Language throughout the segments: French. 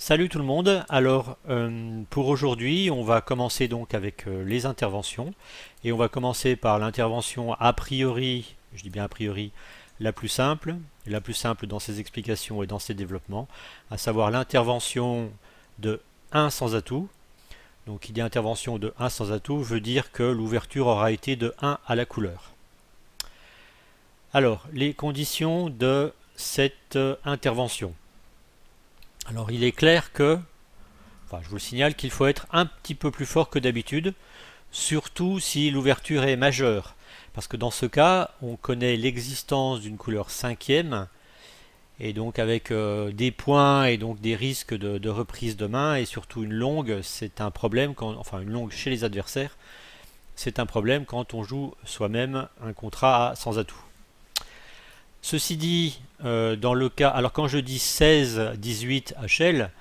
Salut tout le monde. Alors pour aujourd'hui, on va commencer donc avec les interventions et on va commencer par l'intervention a priori, je dis bien a priori, la plus simple dans ses explications et dans ses développements, à savoir l'intervention de 1 sans atout. Donc qui dit intervention de 1 sans atout veut dire que l'ouverture aura été de 1 à la couleur. Alors, les conditions de cette intervention. Alors il est clair que enfin, je vous le signale qu'il faut être un petit peu plus fort que d'habitude, surtout si l'ouverture est majeure. Parce que dans ce cas, on connaît l'existence d'une couleur cinquième, et donc avec des points et donc des risques de reprise de main, et surtout une longue, c'est un problème, enfin une longue chez les adversaires, c'est un problème quand on joue soi-même un contrat sans atout. Ceci dit, dans le cas, alors quand je dis 16-18 HL,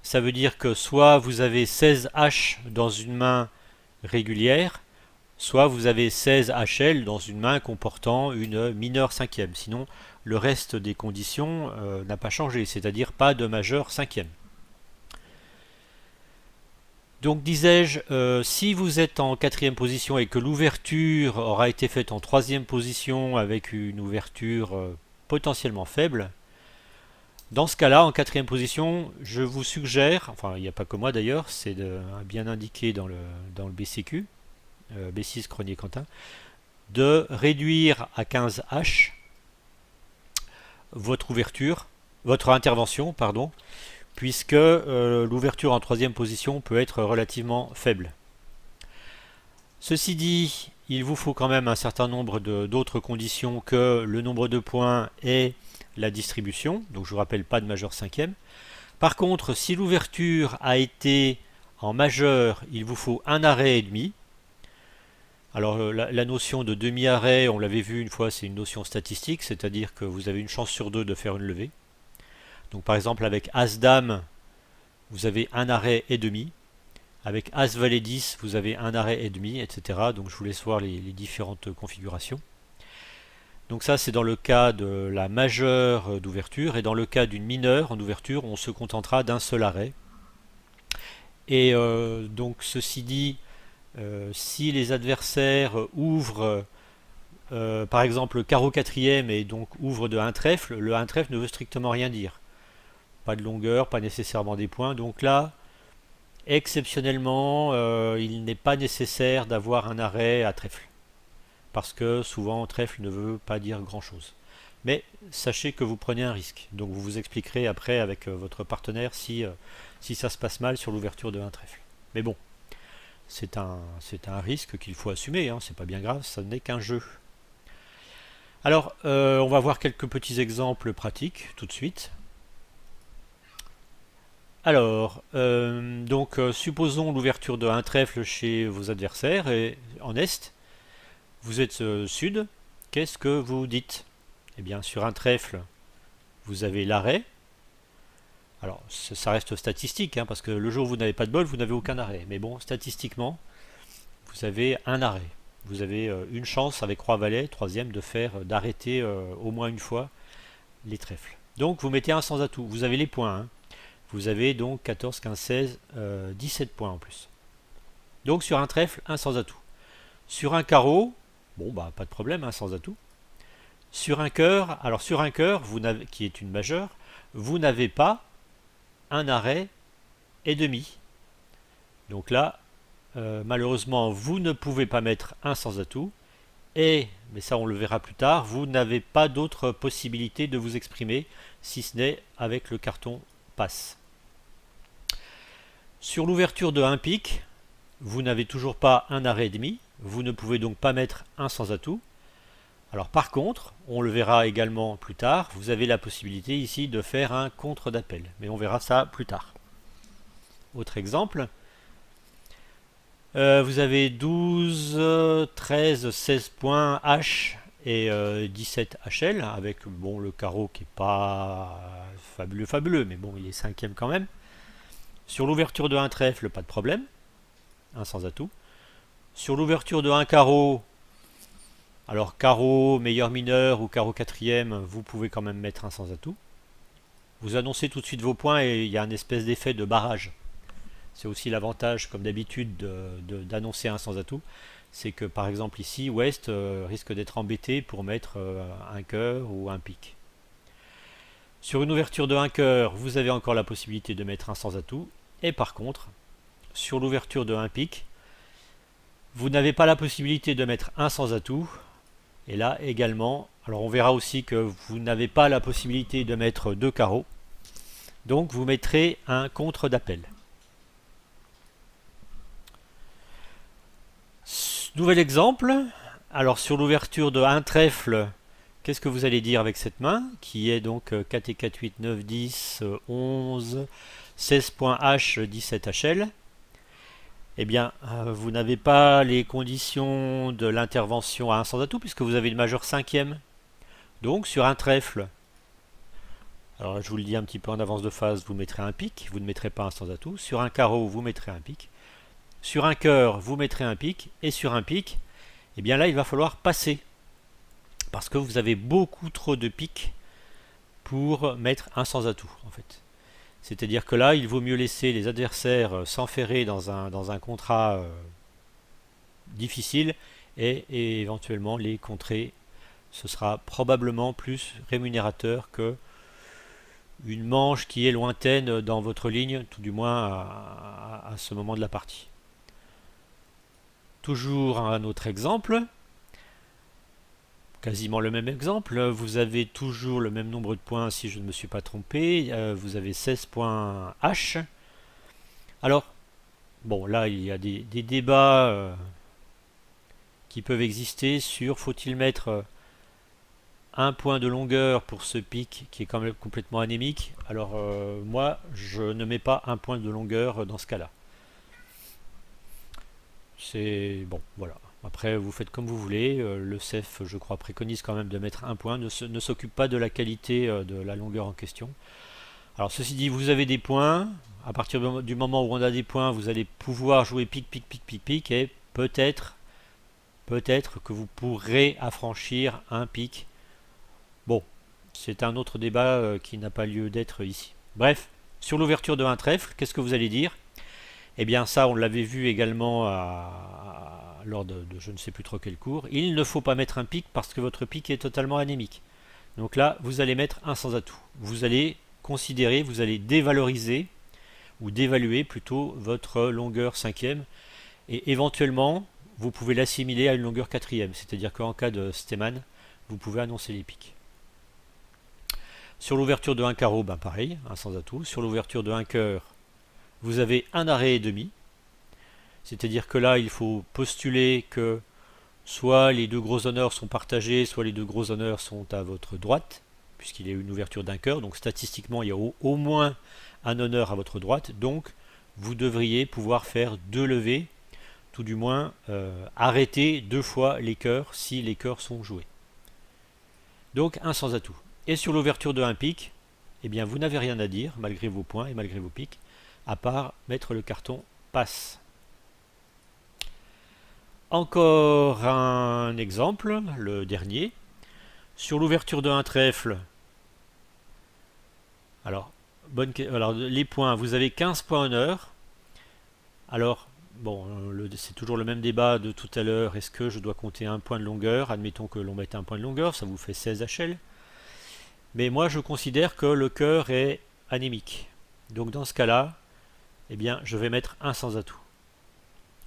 ça veut dire que soit vous avez 16 H dans une main régulière, soit vous avez 16 HL dans une main comportant une mineure cinquième. Sinon, le reste des conditions n'a pas changé, c'est-à-dire pas de majeur cinquième. Donc disais-je, si vous êtes en quatrième position et que l'ouverture aura été faite en troisième position avec une ouverture potentiellement faible, dans ce cas-là, en quatrième position, je vous suggère, enfin il n'y a pas que moi d'ailleurs, c'est bien indiqué dans le BCQ, B6 Cronier Quentin, de réduire à 15 H votre ouverture, votre intervention, pardon, puisque l'ouverture en troisième position peut être relativement faible. Ceci dit, il vous faut quand même un certain nombre d'autres conditions que le nombre de points et la distribution, donc je vous rappelle pas de majeur cinquième. Par contre, si l'ouverture a été en majeur, il vous faut un arrêt et demi. Alors la notion de demi-arrêt, on l'avait vu une fois, c'est une notion statistique, c'est-à-dire que vous avez une chance sur deux de faire une levée. Donc par exemple avec As-Dame, vous avez un arrêt et demi. Avec As-Valet 10, vous avez un arrêt et demi, etc. Donc je vous laisse voir les différentes configurations. Donc ça c'est dans le cas de la majeure d'ouverture, et dans le cas d'une mineure en ouverture, on se contentera d'un seul arrêt. Et donc ceci dit, si les adversaires ouvrent par exemple le carreau quatrième et donc ouvrent de 1 trèfle, le 1 trèfle ne veut strictement rien dire. Pas de longueur, pas nécessairement des points. Donc là, exceptionnellement, il n'est pas nécessaire d'avoir un arrêt à trèfle. Parce que souvent trèfle ne veut pas dire grand chose. Mais sachez que vous prenez un risque. Donc vous vous expliquerez après avec votre partenaire si ça se passe mal sur l'ouverture de 1 trèfle. Mais bon, c'est un risque qu'il faut assumer, hein, c'est pas bien grave, ça n'est qu'un jeu. Alors, on va voir quelques petits exemples pratiques tout de suite. Alors, donc supposons l'ouverture de 1 trèfle chez vos adversaires et en est, vous êtes sud, qu'est-ce que vous dites? Eh bien, sur un trèfle, vous avez l'arrêt. Alors, ça reste statistique, hein, parce que le jour où vous n'avez pas de bol, vous n'avez aucun arrêt. Mais bon, statistiquement, vous avez un arrêt. Vous avez une chance avec Roi-Valet, troisième, d'arrêter au moins une fois les trèfles. Donc, vous mettez un sans atout. Vous avez les points. Hein. Vous avez donc 14, 15, 16, 17 points en plus. Donc, sur un trèfle, un sans atout. Sur un carreau, bon, bah, pas de problème, un sans atout. Sur un cœur, alors sur un cœur, qui est une majeure, vous n'avez pas un arrêt et demi. Donc là, malheureusement, vous ne pouvez pas mettre un sans atout. Et, mais ça on le verra plus tard, vous n'avez pas d'autre possibilité de vous exprimer si ce n'est avec le carton passe. Sur l'ouverture de 1 pique, vous n'avez toujours pas un arrêt et demi. Vous ne pouvez donc pas mettre un sans atout. Alors par contre, on le verra également plus tard, vous avez la possibilité ici de faire un contre d'appel. Mais on verra ça plus tard. Autre exemple. Vous avez 12, 13, 16 points H et 17 HL avec bon, le carreau qui n'est pas fabuleux, mais bon, il est cinquième quand même. Sur l'ouverture de 1 trèfle, pas de problème, un sans atout. Sur l'ouverture de 1 carreau, alors carreau, meilleur mineur ou carreau quatrième, vous pouvez quand même mettre un sans atout. vous annoncez tout de suite vos points et il y a un espèce d'effet de barrage. C'est aussi l'avantage, comme d'habitude, d'annoncer un sans atout. C'est que par exemple ici, Ouest risque d'être embêté pour mettre un cœur ou un pic. Sur une ouverture de un cœur, vous avez encore la possibilité de mettre un sans atout. Et par contre, sur l'ouverture de un pic, vous n'avez pas la possibilité de mettre un sans atout. Et là également, alors on verra aussi que vous n'avez pas la possibilité de mettre deux carreaux. Donc vous mettrez un contre d'appel. Nouvel exemple. Alors sur l'ouverture de un trèfle, qu'est-ce que vous allez dire avec cette main qui est donc 4 et 4, 8, 9, 10, 11, 16 points H, 17 HL. Eh bien, vous n'avez pas les conditions de l'intervention à un sans atout puisque vous avez une majeure cinquième. Donc sur un trèfle, alors je vous le dis un petit peu en avance de phase, vous mettrez un pic, vous ne mettrez pas un sans atout. Sur un carreau, vous mettrez un pic. Sur un cœur, vous mettrez un pic. Et sur un pic, eh bien là, il va falloir passer. Parce que vous avez beaucoup trop de pics pour mettre un sans atout, en fait. C'est-à-dire que là, il vaut mieux laisser les adversaires s'enferrer dans un contrat difficile et éventuellement les contrer. Ce sera probablement plus rémunérateur que une manche qui est lointaine dans votre ligne, tout du moins à ce moment de la partie. Toujours un autre exemple, quasiment le même exemple, vous avez toujours le même nombre de points si je ne me suis pas trompé, vous avez 16 points H. Alors, bon là il y a des débats qui peuvent exister sur faut-il mettre un point de longueur pour ce pic qui est quand même complètement anémique. Alors moi je ne mets pas un point de longueur dans ce cas là. C'est bon, voilà. Après, vous faites comme vous voulez. Le CEF, je crois, préconise quand même de mettre un point, ne s'occupe pas de la qualité de la longueur en question. Alors, ceci dit, vous avez des points. À partir du moment où on a des points, vous allez pouvoir jouer pic, pic, pic, pic, pic, et peut-être que vous pourrez affranchir un pic. Bon, c'est un autre débat qui n'a pas lieu d'être ici. Bref, sur l'ouverture de un trèfle, qu'est-ce que vous allez dire? Eh bien ça, on l'avait vu également lors de je ne sais plus trop quel cours. Il ne faut pas mettre un pic parce que votre pic est totalement anémique. Donc là, vous allez mettre un sans atout. Vous allez considérer, vous allez dévaloriser ou dévaluer plutôt votre longueur cinquième et éventuellement, vous pouvez l'assimiler à une longueur quatrième. C'est-à-dire qu'en cas de Stemann, vous pouvez annoncer les pics. Sur l'ouverture de un carreau, ben pareil, un sans atout. Sur l'ouverture de un cœur, vous avez un arrêt et demi, c'est-à-dire que là il faut postuler que soit les deux gros honneurs sont partagés, soit les deux gros honneurs sont à votre droite, puisqu'il y a une ouverture d'un cœur, donc statistiquement il y a au moins un honneur à votre droite, donc vous devriez pouvoir faire deux levées, tout du moins arrêter deux fois les cœurs si les cœurs sont joués. Donc un sans atout. Et sur l'ouverture de un pic, eh bien vous n'avez rien à dire, malgré vos points et malgré vos pics, à part mettre le carton passe. Encore un exemple, le dernier. Sur l'ouverture de un trèfle, alors les points, vous avez 15 points honneur. Alors, bon, c'est toujours le même débat de tout à l'heure. Est-ce que je dois compter un point de longueur? Admettons que l'on mette un point de longueur, ça vous fait 16 HL. Mais moi, je considère que le cœur est anémique. Donc dans ce cas-là, eh bien, je vais mettre un sans atout.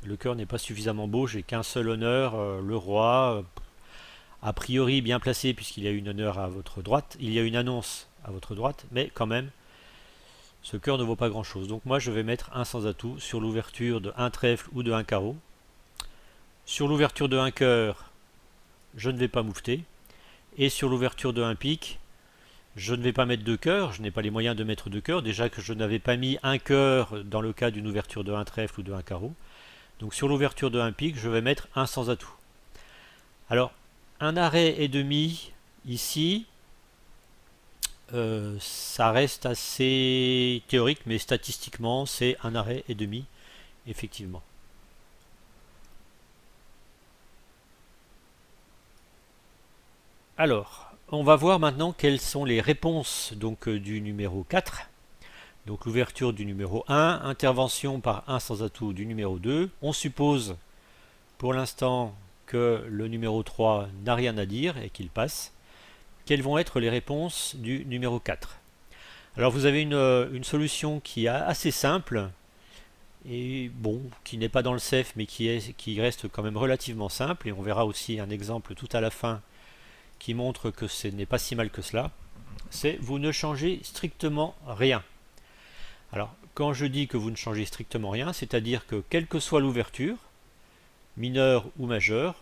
Le cœur n'est pas suffisamment beau, j'ai qu'un seul honneur, le roi, a priori bien placé puisqu'il y a une honneur à votre droite, il y a une annonce à votre droite, mais quand même, ce cœur ne vaut pas grand-chose. Donc moi je vais mettre un sans atout sur l'ouverture de un trèfle ou de un carreau. Sur l'ouverture de un cœur, je ne vais pas moufter. Et sur l'ouverture de un pic, je ne vais pas mettre deux cœurs, je n'ai pas les moyens de mettre deux cœurs, déjà que je n'avais pas mis un cœur dans le cas d'une ouverture de un trèfle ou de un carreau. Donc sur l'ouverture de un pic, je vais mettre un sans atout. Alors, un arrêt et demi ici, ça reste assez théorique, mais statistiquement, c'est un arrêt et demi, effectivement. Alors, on va voir maintenant quelles sont les réponses donc, du numéro 4. Donc l'ouverture du numéro 1, intervention par 1 sans atout du numéro 2. On suppose pour l'instant que le numéro 3 n'a rien à dire et qu'il passe. Quelles vont être les réponses du numéro 4? Alors vous avez une solution qui est assez simple et bon, qui n'est pas dans le CEF mais qui reste quand même relativement simple, et on verra aussi un exemple tout à la fin qui montre que ce n'est pas si mal que cela. C'est vous ne changez strictement rien. Alors quand je dis que vous ne changez strictement rien, c'est-à-dire que quelle que soit l'ouverture, mineure ou majeure,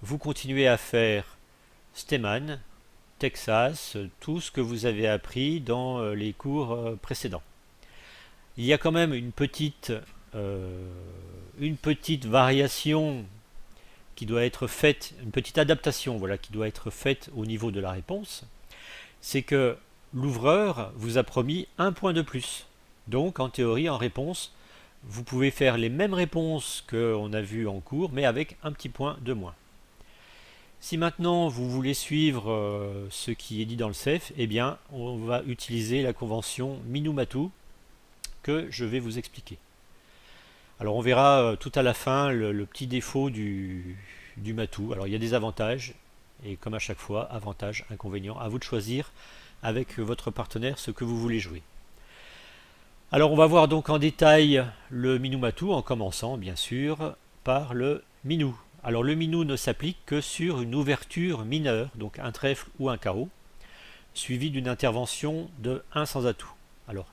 vous continuez à faire Stemann, Texas, tout ce que vous avez appris dans les cours précédents. Il y a quand même une petite variation qui doit être faite, une petite adaptation, voilà, qui doit être faite au niveau de la réponse. C'est que l'ouvreur vous a promis un point de plus. Donc en théorie, en réponse, vous pouvez faire les mêmes réponses qu'on a vues en cours, mais avec un petit point de moins. Si maintenant vous voulez suivre ce qui est dit dans le CEF, eh bien on va utiliser la convention Minnou-Matou que je vais vous expliquer. Alors on verra tout à la fin le petit défaut du Matou. Alors il y a des avantages, et comme à chaque fois, avantages, inconvénients, à vous de choisir avec votre partenaire ce que vous voulez jouer. Alors on va voir donc en détail le Minnou-Matou, en commençant bien sûr par le Minnou. Alors le Minnou ne s'applique que sur une ouverture mineure, donc un trèfle ou un carreau, suivi d'une intervention de 1 sans atout. Alors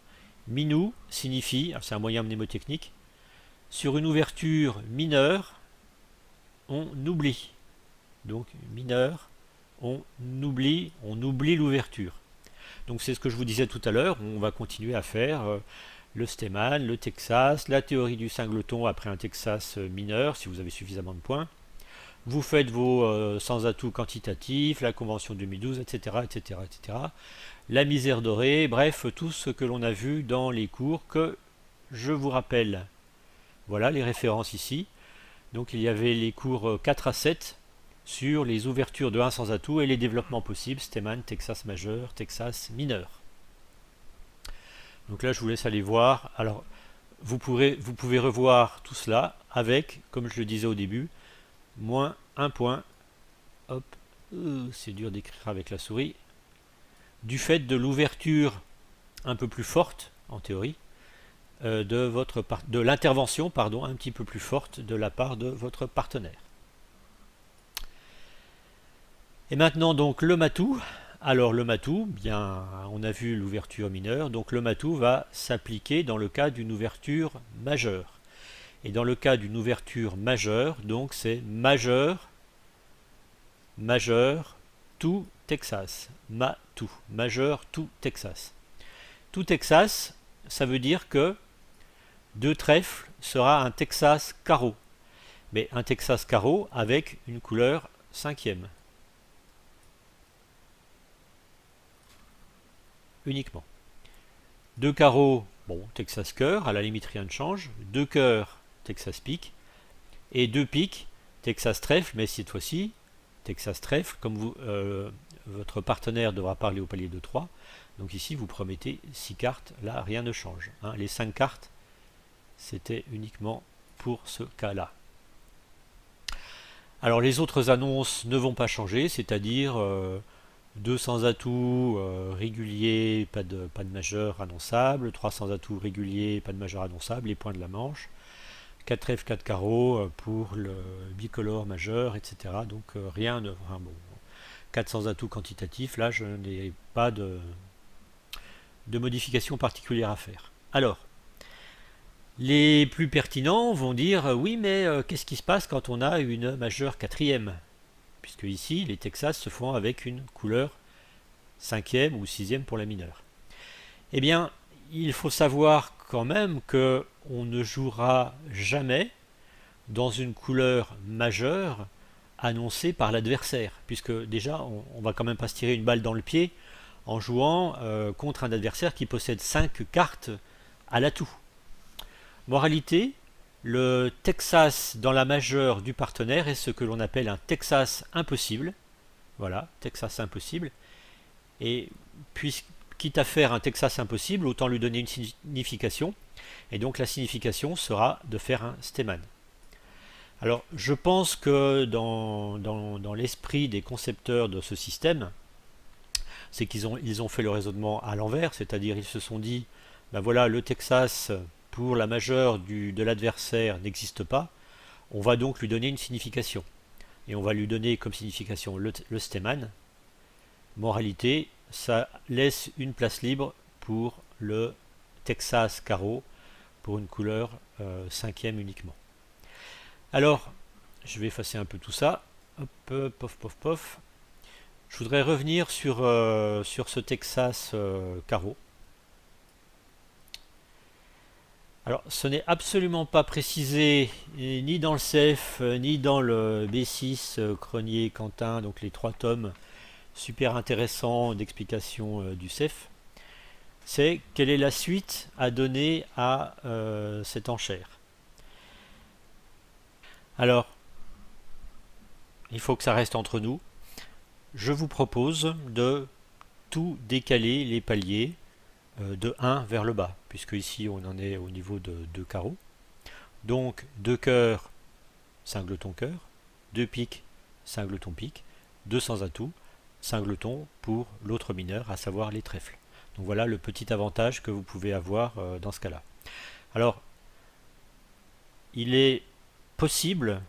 Minnou signifie, c'est un moyen mnémotechnique, sur une ouverture mineure, on oublie. Donc mineur, on oublie l'ouverture. Donc c'est ce que je vous disais tout à l'heure, on va continuer à faire le Stemann, le Texas, la théorie du singleton après un Texas mineur, si vous avez suffisamment de points. Vous faites vos sans atout quantitatifs, la convention 2012, etc., etc., etc. La misère dorée, bref, tout ce que l'on a vu dans les cours que je vous rappelle. Voilà les références ici. Donc il y avait les cours 4 à 7 sur les ouvertures de 1 sans atout et les développements possibles, Stemann, Texas majeur, Texas mineur. Donc là je vous laisse aller voir. Alors vous pouvez revoir tout cela avec, comme je le disais au début, moins un point, hop, c'est dur d'écrire avec la souris, du fait de l'ouverture un peu plus forte, en théorie, de l'intervention, pardon, un petit peu plus forte de la part de votre partenaire. Et maintenant donc le Matou. Alors le Matou, bien, on a vu l'ouverture mineure, donc le Matou va s'appliquer dans le cas d'une ouverture majeure. Et dans le cas d'une ouverture majeure, donc c'est majeur, majeur, tout Texas. Matou, majeur, tout Texas. Tout Texas, ça veut dire que 2 trèfles sera un Texas carreau. Mais un Texas carreau avec une couleur 5e. Uniquement. 2 carreaux, bon, Texas cœur, à la limite rien ne change. 2 cœurs, Texas pique. Et 2 piques, Texas trèfle, mais cette fois-ci, Texas trèfle, comme votre partenaire devra parler au palier de 3. Donc ici, vous promettez 6 cartes, là, rien ne change. Hein. Les 5 cartes, c'était uniquement pour ce cas-là. Alors les autres annonces ne vont pas changer, c'est-à-dire 2 sans atout régulier, pas de majeur annonçable, 3 sans atout régulier, pas de majeur annonçable, les points de la manche, 4 F, 4 carreaux pour le bicolore majeur, etc. Donc rien de... Enfin, bon, 4 sans atout quantitatif, là je n'ai pas de modification particulière à faire. Alors, les plus pertinents vont dire oui, mais qu'est-ce qui se passe quand on a une majeure 4e? Puisque ici, les Texas se font avec une couleur 5e ou 6e pour la mineure. Eh bien, il faut savoir quand même que on ne jouera jamais dans une couleur majeure annoncée par l'adversaire, puisque déjà, on va quand même pas se tirer une balle dans le pied en jouant contre un adversaire qui possède 5 cartes à l'atout. Moralité, le Texas dans la majeure du partenaire est ce que l'on appelle un Texas impossible. Voilà, Texas impossible. Et puis, quitte à faire un Texas impossible, autant lui donner une signification. Et donc la signification sera de faire un stéman. Alors je pense que dans l'esprit des concepteurs de ce système, c'est qu'ils ont fait le raisonnement à l'envers, c'est-à-dire ils se sont dit, ben voilà, le Texas pour la majeure de l'adversaire n'existe pas, on va donc lui donner une signification. Et on va lui donner comme signification le stéman. Moralité, ça laisse une place libre pour le Texas carreau pour une couleur cinquième uniquement. Alors, je vais effacer un peu tout ça. Hop, pof, pof, pof. Je voudrais revenir sur ce Texas carreau. Alors, ce n'est absolument pas précisé ni dans le CEF, ni dans le B6 Cronier-Quentin, donc les 3 tomes super intéressants d'explication du CEF. C'est quelle est la suite à donner à cette enchère. Alors, il faut que ça reste entre nous. Je vous propose de tout décaler les paliers de 1 vers le bas, puisque ici on en est au niveau de 2 carreaux. Donc 2 cœurs, cingleton cœur, 2 piques, cingleton pique, 2 sans atout, cingleton pour l'autre mineur, à savoir les trèfles. Donc voilà le petit avantage que vous pouvez avoir dans ce cas-là. Alors, il est possible,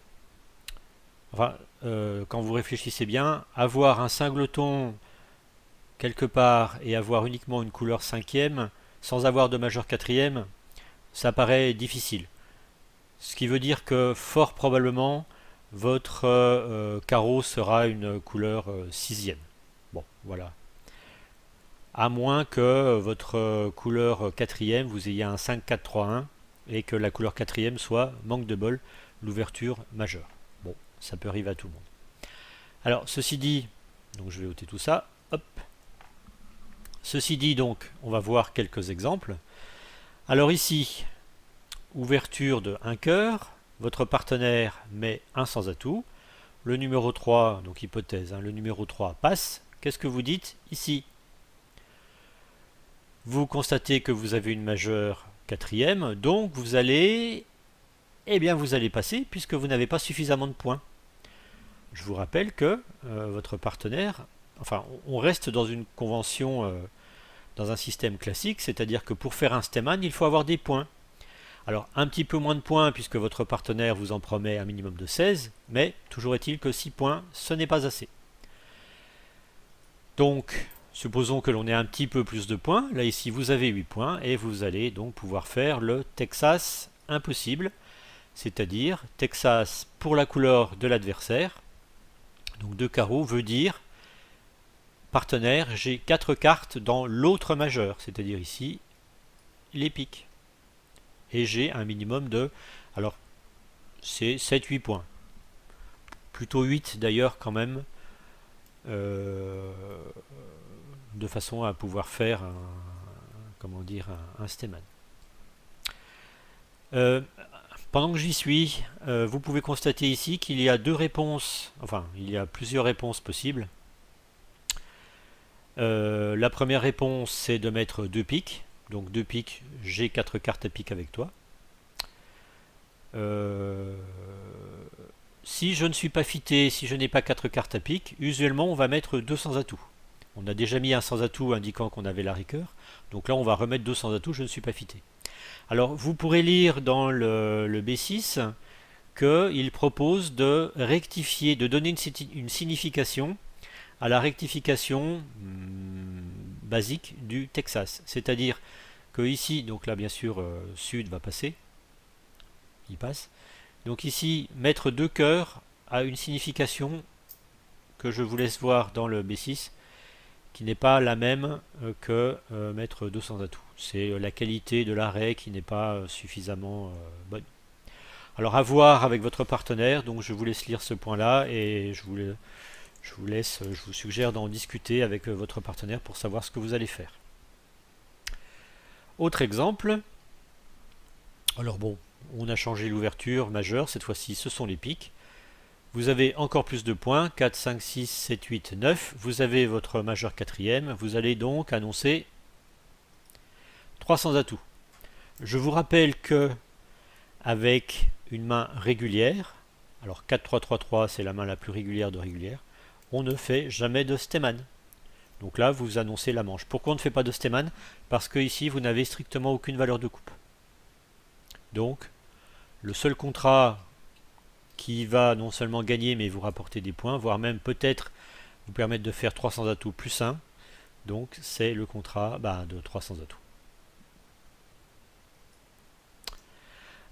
enfin, quand vous réfléchissez bien, avoir un cingleton quelque part et avoir uniquement une couleur cinquième sans avoir de majeur quatrième, ça paraît difficile. Ce qui veut dire que fort probablement votre carreau sera une couleur sixième. Bon, voilà. À moins que votre couleur quatrième, vous ayez un 5-4-3-1 et que la couleur quatrième soit, manque de bol, l'ouverture majeure. Bon, ça peut arriver à tout le monde. Alors, ceci dit, donc je vais ôter tout ça, hop. Ceci dit, donc, on va voir quelques exemples. Alors ici, ouverture de 1 cœur, votre partenaire met un sans atout, le numéro 3, donc hypothèse, le numéro 3 passe, qu'est-ce que vous dites ici? Vous constatez que vous avez une majeure quatrième, donc vous allez passer puisque vous n'avez pas suffisamment de points. Je vous rappelle que votre partenaire, enfin on reste dans une convention, dans un système classique, c'est-à-dire que pour faire un stéman, il faut avoir des points. Alors un petit peu moins de points puisque votre partenaire vous en promet un minimum de 16, mais toujours est-il que 6 points, ce n'est pas assez. Donc, supposons que l'on ait un petit peu plus de points. Là ici, vous avez 8 points et vous allez donc pouvoir faire le Texas impossible, c'est-à-dire Texas pour la couleur de l'adversaire. Donc 2 carreaux veut dire partenaire, j'ai 4 cartes dans l'autre majeur, c'est-à-dire ici les piques. Et j'ai un minimum de, alors c'est 7-8 points. Plutôt 8 d'ailleurs quand même, de façon à pouvoir faire un stéman. Pendant que j'y suis, vous pouvez constater ici qu'il y a deux réponses, enfin il y a plusieurs réponses possibles. La première réponse c'est de mettre 2 piques, donc 2 piques, j'ai 4 cartes à pique avec toi. Si je ne suis pas fité, si je n'ai pas 4 cartes à pique, usuellement on va mettre 2 sans atout. On a déjà mis un sans atout indiquant qu'on avait la rigueur, donc là on va remettre 2 sans atout, je ne suis pas fité. Alors vous pourrez lire dans le B6 qu'il propose de rectifier, de donner une signification à la rectification basique du Texas. C'est-à-dire que ici, donc là bien sûr sud va passer, il passe. Donc ici, mettre 2 cœurs a une signification que je vous laisse voir dans le B6, qui n'est pas la même que mettre 2 sans atout. C'est la qualité de l'arrêt qui n'est pas suffisamment bonne. Alors à voir avec votre partenaire, donc je vous laisse lire ce point-là et je vous suggère d'en discuter avec votre partenaire pour savoir ce que vous allez faire. Autre exemple, alors bon, on a changé l'ouverture majeure, cette fois-ci ce sont les piques. vous avez encore plus de points, 4, 5, 6, 7, 8, 9. Vous avez votre majeur quatrième. Vous allez donc annoncer 300 atouts. Je vous rappelle que avec une main régulière, alors 4, 3, 3, 3, c'est la main la plus régulière de régulière, on ne fait jamais de Steman. Donc là, vous annoncez la manche. Pourquoi on ne fait pas de Steman? Parce que ici, vous n'avez strictement aucune valeur de coupe. Donc, le seul contrat qui va non seulement gagner, mais vous rapporter des points, voire même peut-être vous permettre de faire 300 atouts plus 1, donc c'est le contrat de 300 atouts.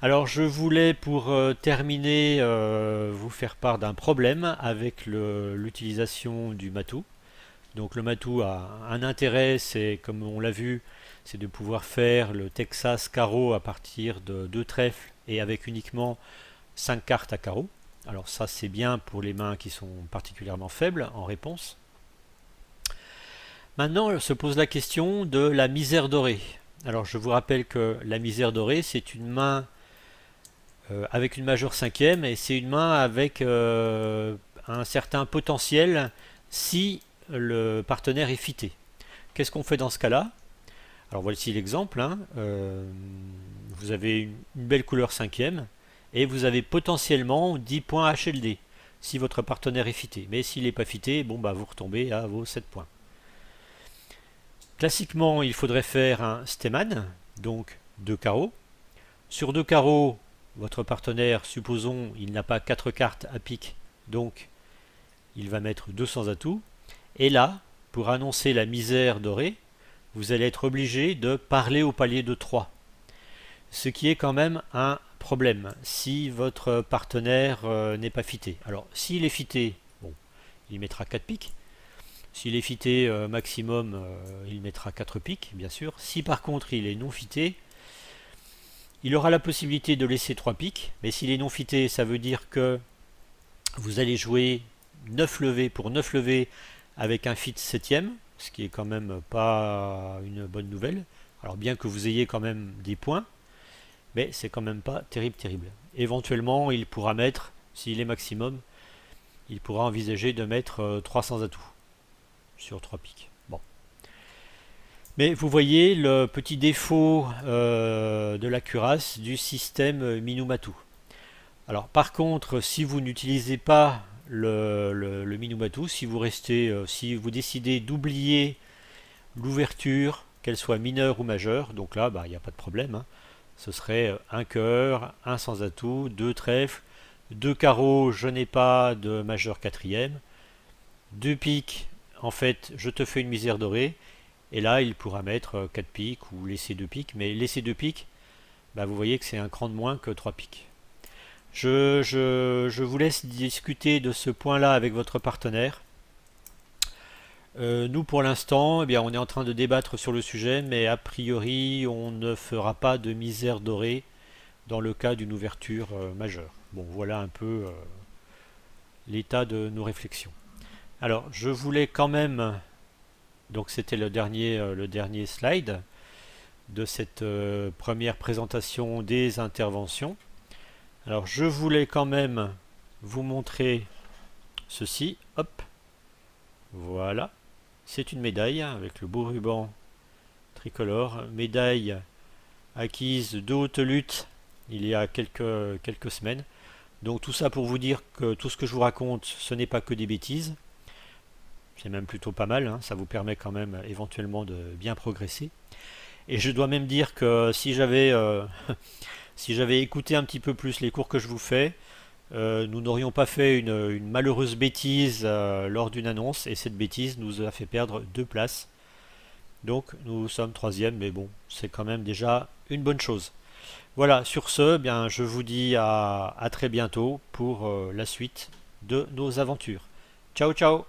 Alors je voulais pour terminer vous faire part d'un problème avec l'utilisation du matou. Donc le matou a un intérêt, c'est comme on l'a vu, c'est de pouvoir faire le Texas carreau à partir de 2 trèfles et avec uniquement 5 cartes à carreau. Alors ça c'est bien pour les mains qui sont particulièrement faibles en réponse. Maintenant se pose la question de la misère dorée. Alors je vous rappelle que la misère dorée c'est une main avec une majeure cinquième et c'est une main avec un certain potentiel si le partenaire est fité. Qu'est-ce qu'on fait dans ce cas-là? Alors voici l'exemple. Vous avez une belle couleur cinquième et vous avez potentiellement 10 points HLD si votre partenaire est fité. Mais s'il n'est pas fité, bon vous retombez à vos 7 points. Classiquement, il faudrait faire un Steman, donc 2 carreaux. Sur 2 carreaux, votre partenaire, supposons, il n'a pas 4 cartes à pique, donc il va mettre 200 atouts. Et là, pour annoncer la misère dorée, vous allez être obligé de parler au palier de 3. Ce qui est quand même un problème si votre partenaire n'est pas fité. Alors, s'il est fité, bon, il mettra 4 piques. S'il est fité maximum, il mettra 4 piques, bien sûr. Si par contre il est non fité, il aura la possibilité de laisser 3 piques, mais s'il est non fité, ça veut dire que vous allez jouer 9 levées pour 9 levées avec un fit 7ème, ce qui est quand même pas une bonne nouvelle. Alors bien que vous ayez quand même des points, mais c'est quand même pas terrible. Éventuellement, il pourra mettre, s'il est maximum, il pourra envisager de mettre 300 atouts sur 3 piques. Bon. Mais vous voyez le petit défaut de la cuirasse du système Minumatu. Alors par contre, si vous n'utilisez pas le Minumatu, si vous décidez d'oublier l'ouverture, qu'elle soit mineure ou majeure, donc là, il n'y a pas de problème. Hein. Ce serait un cœur, un sans atout, 2 trèfles, 2 carreaux, je n'ai pas de majeur quatrième, 2 piques, en fait, je te fais une misère dorée, et là, il pourra mettre 4 piques ou laisser 2 piques, mais laisser 2 piques, vous voyez que c'est un cran de moins que 3 piques. Je vous laisse discuter de ce point-là avec votre partenaire. Nous, pour l'instant, on est en train de débattre sur le sujet, mais a priori, on ne fera pas de misère dorée dans le cas d'une ouverture majeure. Bon, voilà un peu l'état de nos réflexions. Alors, je voulais quand même, donc c'était le dernier slide de cette première présentation des interventions. Alors, je voulais quand même vous montrer ceci. Hop, voilà. C'est une médaille avec le beau ruban tricolore. Médaille acquise de haute lutte il y a quelques semaines. Donc tout ça pour vous dire que tout ce que je vous raconte, ce n'est pas que des bêtises. C'est même plutôt pas mal, hein, ça vous permet quand même éventuellement de bien progresser. Et je dois même dire que si j'avais écouté un petit peu plus les cours que je vous fais, nous n'aurions pas fait une malheureuse bêtise lors d'une annonce, et cette bêtise nous a fait perdre 2 places. Donc nous sommes 3e, mais bon, c'est quand même déjà une bonne chose. Voilà, sur ce, je vous dis à très bientôt pour la suite de nos aventures. Ciao ciao!